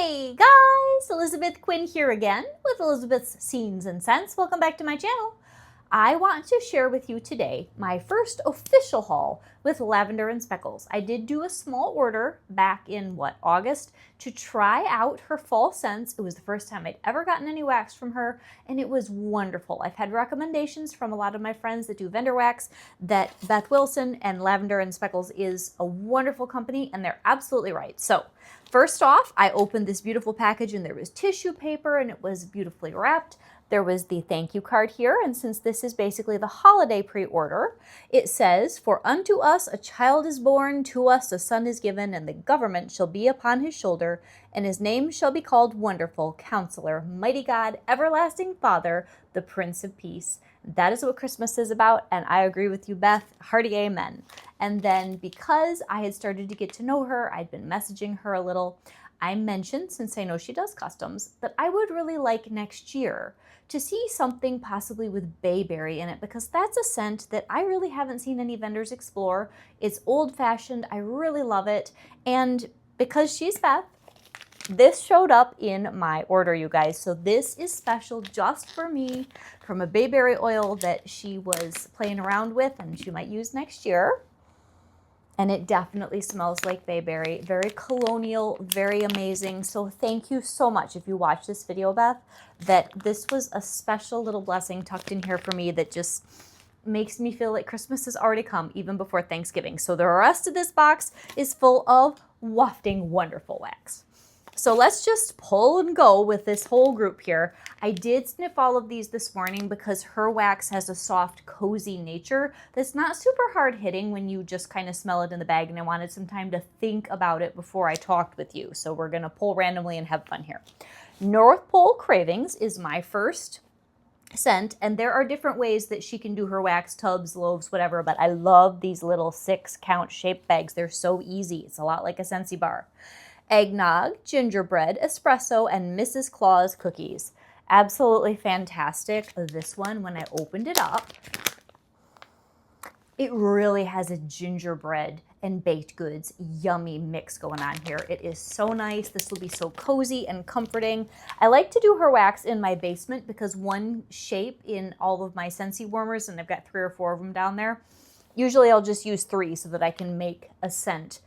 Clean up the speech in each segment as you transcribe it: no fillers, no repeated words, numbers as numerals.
Hey guys, Elizabeth Quinn here again with Elizabeth's Scenes and Scents. Welcome back to my channel. I want to share with you today my first official haul with Lavender and Speckles. I did do a small order back in, August to try out her fall scents. It was the first time I'd ever gotten any wax from her, and it was wonderful. I've had recommendations from a lot of my friends that do vendor wax that Beth Wilson and Lavender and Speckles is a wonderful company, and they're absolutely right. So first off, I opened this beautiful package and there was tissue paper and it was beautifully wrapped. There was the thank you card here, and since this is basically the holiday pre-order, it says, "For unto us a child is born, to us a son is given, and the government shall be upon his shoulder, and his name shall be called Wonderful, Counselor, Mighty God, Everlasting Father, the Prince of Peace." That is what Christmas is about, and I agree with you, Beth. Hearty amen. And then because I had started to get to know her, I'd been messaging her a little, I mentioned, since I know she does customs, that I would really like next year to see something possibly with bayberry in it, because that's a scent that I really haven't seen any vendors explore. It's old-fashioned. I really love it. And because she's Beth, this showed up in my order, you guys. So this is special just for me from a bayberry oil that she was playing around with and she might use next year. And it definitely smells like bayberry. Very colonial, very amazing. So thank you so much, if you watch this video, Beth, that this was a special little blessing tucked in here for me that just makes me feel like Christmas has already come even before Thanksgiving. So the rest of this box is full of wafting wonderful wax. So let's just pull and go with this whole group here. I did sniff all of these this morning because her wax has a soft, cozy nature that's not super hard hitting when you just kind of smell it in the bag, and I wanted some time to think about it before I talked with you. So we're gonna pull randomly and have fun here. North Pole Cravings is my first scent, and there are different ways that she can do her wax, tubs, loaves, whatever, but I love these little 6-count shaped bags. They're so easy. It's a lot like a Scentsy bar. Eggnog, gingerbread, espresso, and Mrs. Claus cookies. Absolutely fantastic. This one, when I opened it up, it really has a gingerbread and baked goods yummy mix going on here. It is so nice. This will be so cozy and comforting. I like to do her wax in my basement because one shape in all of my Scentsy warmers, and I've got 3 or 4 of them down there, usually I'll just use 3 so that I can make a scent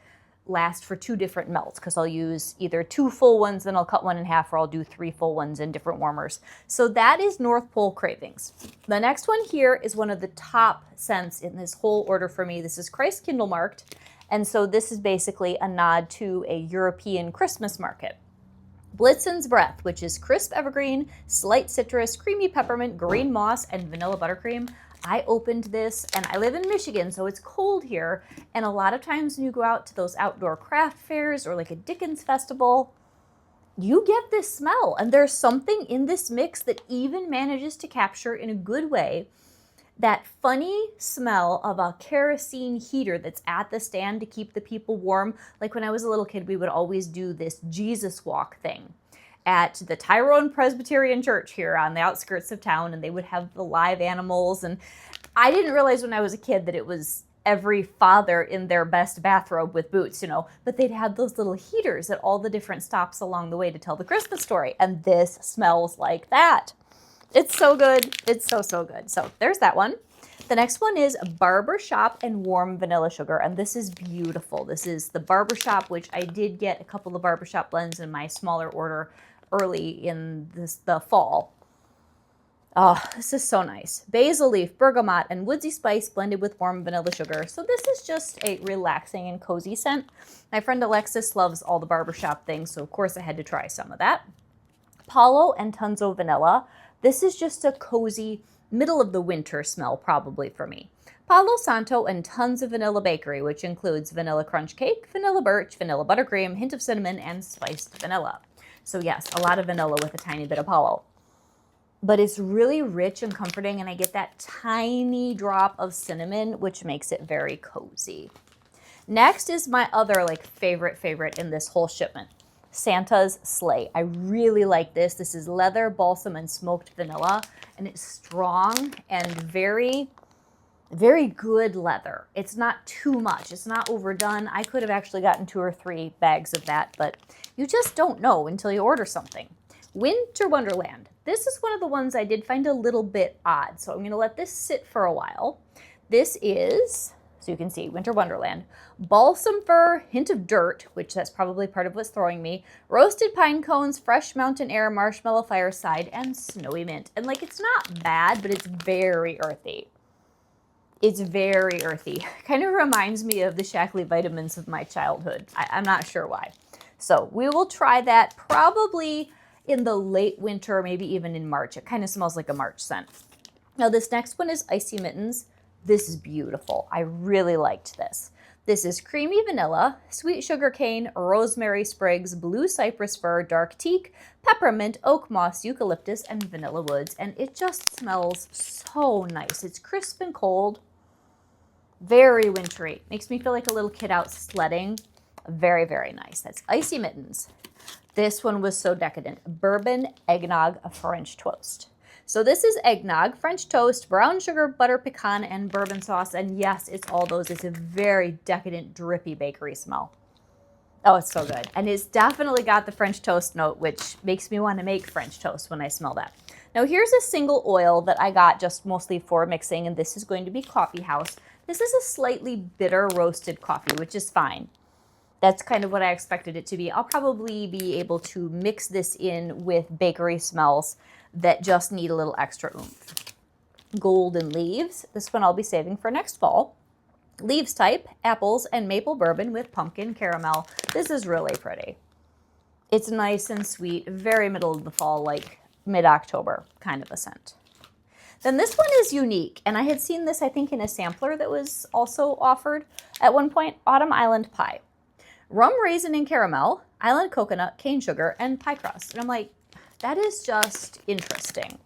last for 2 different melts, because I'll use either 2 full ones, then I'll cut one in half, or I'll do 3 full ones in different warmers. So that is North Pole Cravings. The next one here is one of the top scents in this whole order for me. This is Christ Kindle marked, and so this is basically a nod to a European Christmas market. Blitzen's Breath, which is crisp evergreen, slight citrus, creamy peppermint, green moss, and vanilla buttercream. I opened this, and I live in Michigan, so it's cold here, and a lot of times when you go out to those outdoor craft fairs or like a Dickens festival, you get this smell, and there's something in this mix that even manages to capture in a good way that funny smell of a kerosene heater that's at the stand to keep the people warm. Like when I was a little kid, we would always do this Jesus walk thing at the Tyrone Presbyterian Church here on the outskirts of town, and they would have the live animals. And I didn't realize when I was a kid that it was every father in their best bathrobe with boots, but they'd have those little heaters at all the different stops along the way to tell the Christmas story. And this smells like that. It's so good. It's so, so good. So there's that one. The next one is Barbershop and Warm Vanilla Sugar, and this is beautiful. This is the Barbershop, which I did get a couple of Barbershop blends in my smaller order early in the fall. Oh, this is so nice. Basil leaf, bergamot, and woodsy spice blended with warm vanilla sugar. So this is just a relaxing and cozy scent. My friend Alexis loves all the Barbershop things, so of course I had to try some of that. Palo and Tunzo Vanilla. This is just a cozy, middle of the winter smell probably for me. Palo Santo and tons of vanilla bakery, which includes vanilla crunch cake, vanilla birch, vanilla buttercream, hint of cinnamon, and spiced vanilla. So yes, a lot of vanilla with a tiny bit of Palo. But it's really rich and comforting, and I get that tiny drop of cinnamon, which makes it very cozy. Next is my other favorite in this whole shipment. Santa's Sleigh. I really like this. This is leather, balsam, and smoked vanilla, and it's strong and very Very good leather. It's not too much. It's not overdone. I could have actually gotten 2 or 3 bags of that, but you just don't know until you order something. Winter Wonderland. This is one of the ones I did find a little bit odd, so I'm going to let this sit for a while. This is, so you can see, Winter Wonderland. Balsam fir, hint of dirt, which that's probably part of what's throwing me. Roasted pine cones, fresh mountain air, marshmallow fireside, and snowy mint. And like, it's not bad, but it's very earthy. It's very earthy. Kind of reminds me of the Shackley vitamins of my childhood. I'm not sure why. So we will try that probably in the late winter, maybe even in March. It kind of smells like a March scent. Now this next one is Icy Mittens. This is beautiful. I really liked this. This is creamy vanilla, sweet sugar cane, rosemary sprigs, blue cypress fir, dark teak, peppermint, oak moss, eucalyptus, and vanilla woods. And it just smells so nice. It's crisp and cold. Very wintry. Makes me feel like a little kid out sledding. Very, very nice. That's Icy Mittens. This one was so decadent. Bourbon eggnog French toast. So this is eggnog, French toast, brown sugar, butter, pecan, and bourbon sauce. And yes, it's all those. It's a very decadent, drippy bakery smell. Oh, it's so good. And it's definitely got the French toast note, which makes me want to make French toast when I smell that. Now here's a single oil that I got just mostly for mixing, and this is going to be Coffee House. This is a slightly bitter roasted coffee, which is fine. That's kind of what I expected it to be. I'll probably be able to mix this in with bakery smells that just need a little extra oomph. Golden Leaves. This one I'll be saving for next fall. Leaves type, apples and maple bourbon with pumpkin caramel. This is really pretty. It's nice and sweet, very middle of the fall, like mid-October kind of a scent. Then this one is unique, and I had seen this, I think, in a sampler that was also offered at one point, Autumn Island Pie. Rum, raisin, and caramel, island coconut, cane sugar, and pie crust. And I'm like, that is just interesting.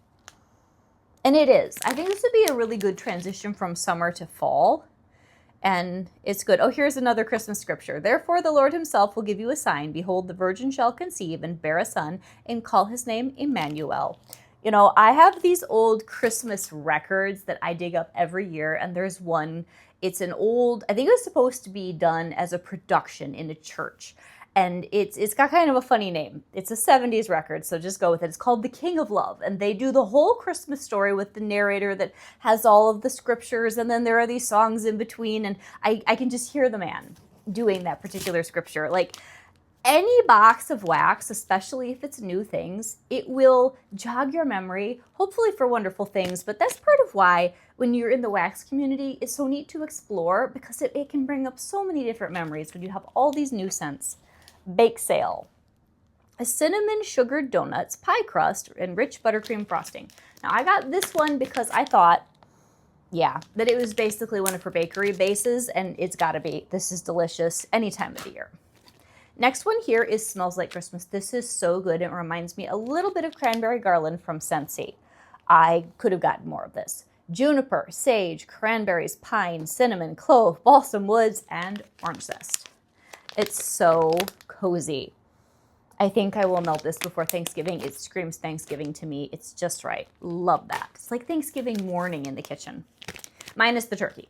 And it is. I think this would be a really good transition from summer to fall. And it's good. Oh, here's another Christmas scripture. Therefore the Lord himself will give you a sign. Behold, the virgin shall conceive and bear a son and call his name Emmanuel. You know, I have these old Christmas records that I dig up every year, and there's one, it's an old, I think it was supposed to be done as a production in a church, and it's got kind of a funny name. It's a 70s record, so just go with it. It's called The King of Love, and they do the whole Christmas story with the narrator that has all of the scriptures, and then there are these songs in between, and I can just hear the man doing that particular scripture. Like, any box of wax, especially if it's new things, it will jog your memory, hopefully for wonderful things. But that's part of why when you're in the wax community, it's so neat to explore, because it can bring up so many different memories when you have all these new scents. Bake Sale. A cinnamon sugared donuts, pie crust, and rich buttercream frosting. Now I got this one because I thought, yeah, that it was basically one of her bakery bases, and it's gotta be. This is delicious any time of the year. Next one here is Smells Like Christmas. This is so good. It reminds me a little bit of Cranberry Garland from Scentsy. I could have gotten more of this. Juniper, sage, cranberries, pine, cinnamon, clove, balsam woods, and orange zest. It's so cozy. I think I will melt this before Thanksgiving. It screams Thanksgiving to me. It's just right. Love that. It's like Thanksgiving morning in the kitchen. Minus the turkey.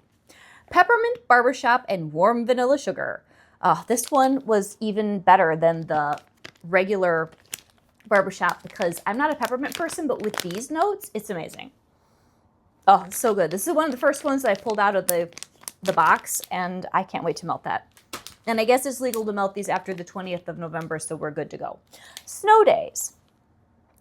Peppermint, barbershop, and warm vanilla sugar. This one was even better than the regular barbershop because I'm not a peppermint person, but with these notes, it's amazing. Oh, it's so good. This is one of the first ones that I pulled out of the box, and I can't wait to melt that. And I guess it's legal to melt these after the 20th of November, so we're good to go. Snow Days.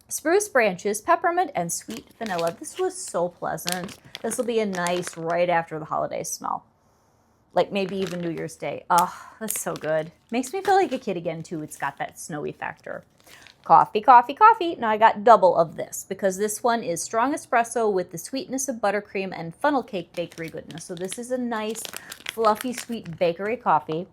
Spruce branches, peppermint, and sweet vanilla. This was so pleasant. This will be a nice right after the holidays smell. Like maybe even New Year's Day. Oh, that's so good. Makes me feel like a kid again, too. It's got that snowy factor. Coffee, coffee, coffee. Now I got double of this because this one is strong espresso with the sweetness of buttercream and funnel cake bakery goodness. So this is a nice, fluffy, sweet bakery coffee.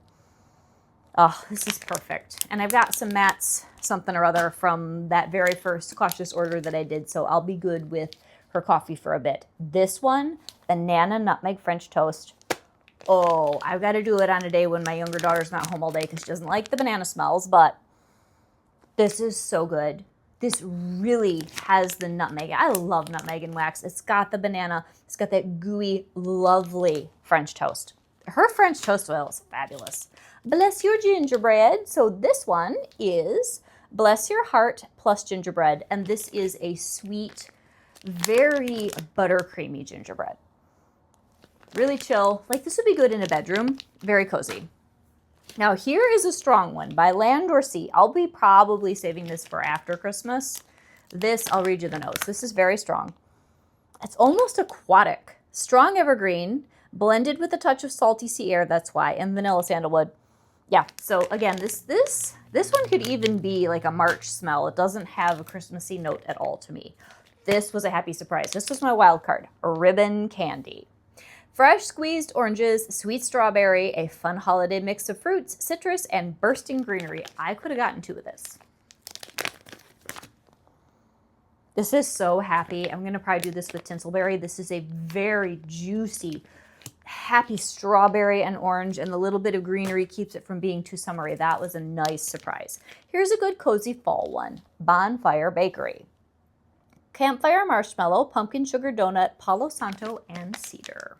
Oh, this is perfect. And I've got some Matt's something or other from that very first cautious order that I did. So I'll be good with her coffee for a bit. This one, banana nutmeg French toast. Oh, I've got to do it on a day when my younger daughter's not home all day because she doesn't like the banana smells, but this is so good. This really has the nutmeg. I love nutmeg in wax. It's got the banana. It's got that gooey, lovely French toast. Her French toast oil is fabulous. Bless your gingerbread. So this one is Bless Your Heart plus gingerbread. And this is a sweet, very buttercreamy gingerbread. Really chill. Like, this would be good in a bedroom. Very cozy. Now, here is a strong one by Land or Sea. I'll be probably saving this for after Christmas. This, I'll read you the notes. This is very strong. It's almost aquatic. Strong evergreen, blended with a touch of salty sea air, that's why, and vanilla sandalwood. Yeah, so again, this one could even be like a March smell. It doesn't have a Christmassy note at all to me. This was a happy surprise. This was my wild card, ribbon candy. Fresh squeezed oranges, sweet strawberry, a fun holiday mix of fruits, citrus, and bursting greenery. I could have gotten 2 of this. This is so happy. I'm going to probably do this with tinselberry. This is a very juicy, happy strawberry and orange, and the little bit of greenery keeps it from being too summery. That was a nice surprise. Here's a good cozy fall one, Bonfire Bakery. Campfire marshmallow, pumpkin sugar donut, Palo Santo, and cedar.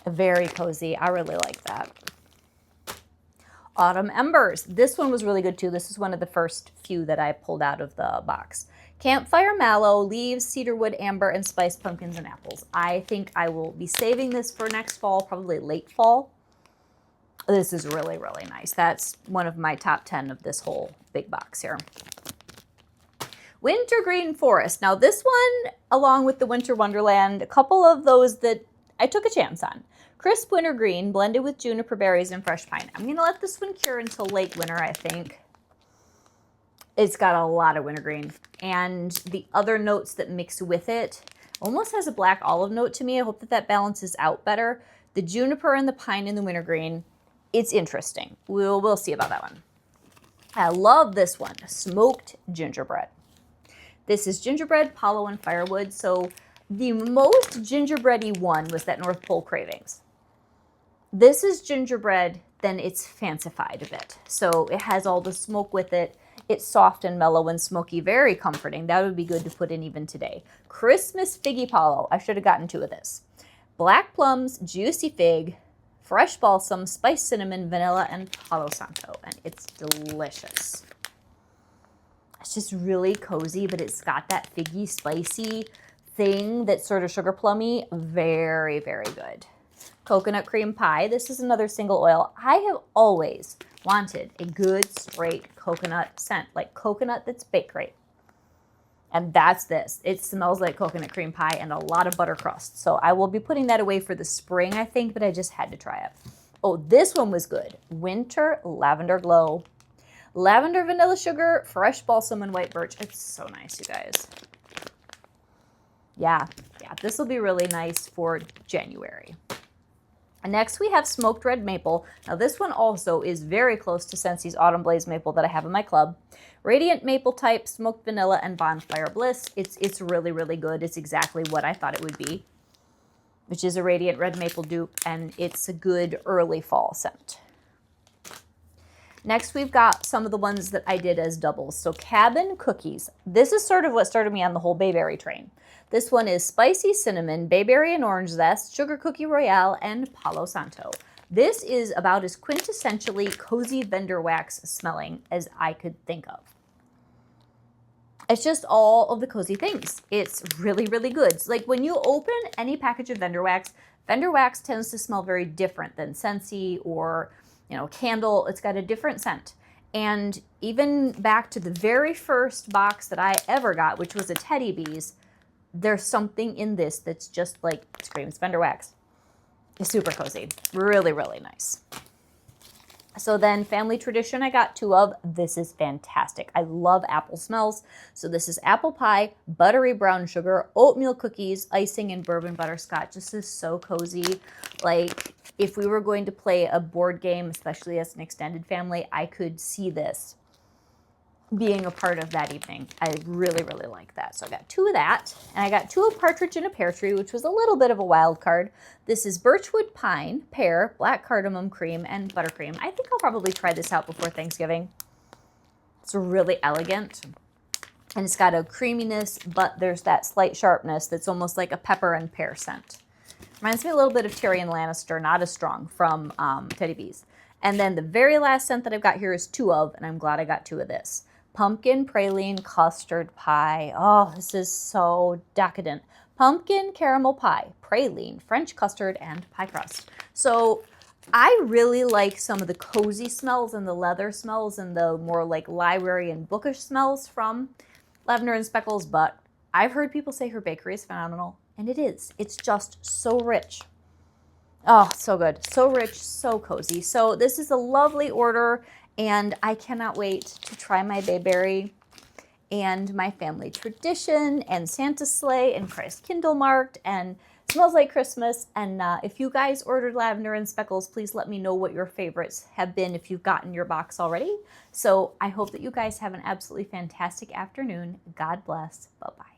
Very cozy. I really like that. Autumn Embers. This one was really good too. This is one of the first few that I pulled out of the box. Campfire mallow, leaves, cedarwood, amber, and spiced pumpkins and apples. I think I will be saving this for next fall, probably late fall. This is really, really nice. That's one of my top 10 of this whole big box here. Wintergreen Forest. Now this one, along with the Winter Wonderland, a couple of those that I took a chance on. Crisp wintergreen blended with juniper berries and fresh pine. I'm going to let this one cure until late winter, I think. It's got a lot of wintergreen. And the other notes that mix with it almost has a black olive note to me. I hope that that balances out better. The juniper and the pine and the wintergreen, it's interesting. We'll see about that one. I love this one, smoked gingerbread. This is gingerbread, Palo, and firewood. So the most gingerbready one was that North Pole Cravings. This is gingerbread, then it's fancified a bit. So it has all the smoke with it. It's soft and mellow and smoky, very comforting. That would be good to put in even today. Christmas Figgy Palo. I should have gotten 2 of this. Black plums, juicy fig, fresh balsam, spiced cinnamon, vanilla, and Palo Santo. And it's delicious. It's just really cozy, but it's got that figgy, spicy thing that's sort of sugar plummy. Very, very good. Coconut cream pie. This is another single oil. I have always wanted a good straight coconut scent, like coconut that's baked right. And that's this. It smells like coconut cream pie and a lot of butter crust. So I will be putting that away for the spring, I think, but I just had to try it. Oh, this one was good. Winter Lavender Glow. Lavender, vanilla sugar, fresh balsam, and white birch. It's so nice, you guys. Yeah, this will be really nice for January. Next, we have smoked red maple. Now, this one also is very close to Scentsy's Autumn Blaze maple that I have in my club. Radiant maple type, smoked vanilla, and bonfire bliss. It's really, really good. It's exactly what I thought it would be, which is a radiant red maple dupe, and it's a good early fall scent. Next, we've got some of the ones that I did as doubles. So cabin cookies. This is sort of what started me on the whole bayberry train. This one is spicy cinnamon, bayberry and orange zest, sugar cookie royale, and Palo Santo. This is about as quintessentially cozy vendor wax smelling as I could think of. It's just all of the cozy things. It's really, really good. It's like when you open any package of vendor wax tends to smell very different than Scentsy or, candle. It's got a different scent. And even back to the very first box that I ever got, which was a Teddy Bees, there's something in this that's just like screams vendor wax. It's super cozy. Really, really nice. So then family tradition I got 2 of. This is fantastic. I love apple smells. So this is apple pie, buttery brown sugar, oatmeal cookies, icing, and bourbon butterscotch. This is so cozy. Like if we were going to play a board game, especially as an extended family, I could see this being a part of that evening. I really, really like that. So I got 2 of that, and I got 2 of partridge in a pear tree, which was a little bit of a wild card. This is birchwood pine, pear, black cardamom cream, and buttercream. I think I'll probably try this out before Thanksgiving. It's really elegant. And it's got a creaminess, but there's that slight sharpness that's almost like a pepper and pear scent. Reminds me a little bit of Tyrion Lannister, not as strong, from Teddy Bees. And then the very last scent that I've got here is 2 of, and I'm glad I got 2 of this. Pumpkin praline custard pie. Oh, this is so decadent. Pumpkin caramel pie, praline, French custard, and pie crust. So I really like some of the cozy smells and the leather smells and the more like library and bookish smells from Lavender and Speckles, but I've heard people say her bakery is phenomenal, and it is. It's just so rich. Oh, so good. So rich, so cozy. So this is a lovely order, and I cannot wait to try my bayberry and my family tradition and Santa sleigh and Christ Kindle marked and smells like Christmas. And if you guys ordered Lavender and Speckles, please let me know what your favorites have been if you've gotten your box already. So I hope that you guys have an absolutely fantastic afternoon. God bless. Bye-bye.